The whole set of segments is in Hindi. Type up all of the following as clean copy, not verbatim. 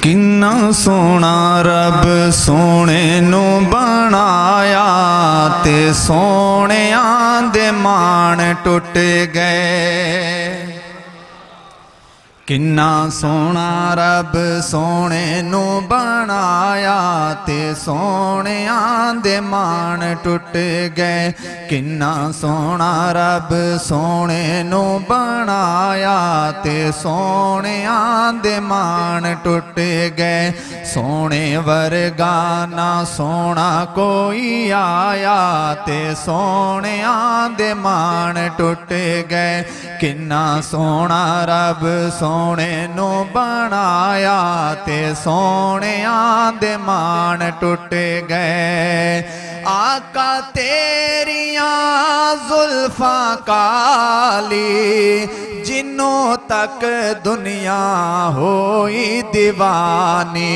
किन्ना सोना रब सोने नू बनाया ते सोहणियां दे मान टुट गए। किन्ना सोना रब सोने नू बनाया ते सोहणियां दे मान टुट गए। किन्ना सोना रब सोने नू बनाया ते सोहणियां दे मान टुट गए। सोने वर्गा ना सोना कोई आया ते सोहणियां दे मान टुट गए। किन्ना सोना रब सोने नू बनाया ते सोहणियां दे मान टुट गए। आका तेरियां जुल्फां काली जिन्नों तक दुनिया होई दीवानी।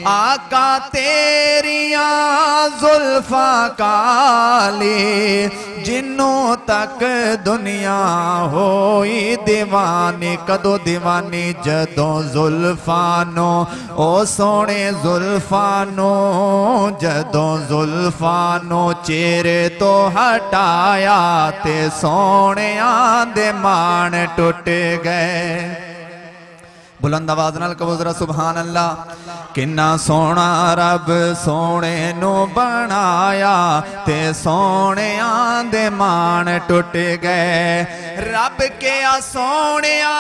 आका तेरियां जुल्फां काली जिन्नों तक दुनिया होई दीवानी। कदों दीवानी जदों जुल्फानो ओ सोने जुल्फानो जदों जुल्फानो चेहरे तो हटाया ते सोहणियां दे मान टुट गए। बुलंद आवाज नाल कहो जरा सुभान अल्लाह। किन्ना सोना रब सोने नू बनाया ते सोहणियां दे मान टुट गए। रब के आ सोहणिया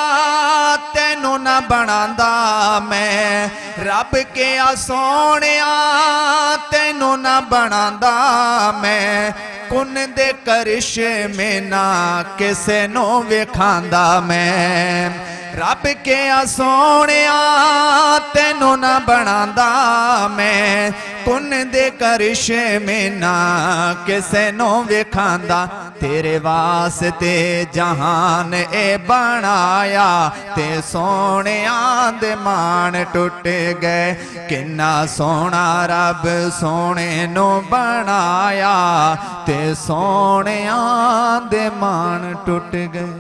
तैनू ना बनांदा मैं। रब के आ सोहणिया तैनू ना बनांदा मैं। कुन दे करिश्मे ना किसे नू विखांदा मैं। रब के आ सोहणिया तैनू ना बनांदा मैं। कुन दे करिश्मे ना किसे नू विखांदा। तेरे वास्ते जहान ए बनाया ते सोहणियां दे मान टुट गए। किन्ना सोना रब सोने नू बनाया ते सोहणियां दे मान टुट गए।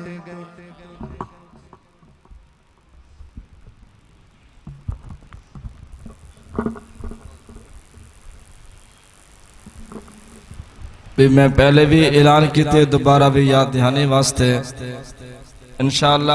भी मैं पहले भी ऐलान किए दोबारा भी याद दिहाने वास्ते इंशाअल्लाह।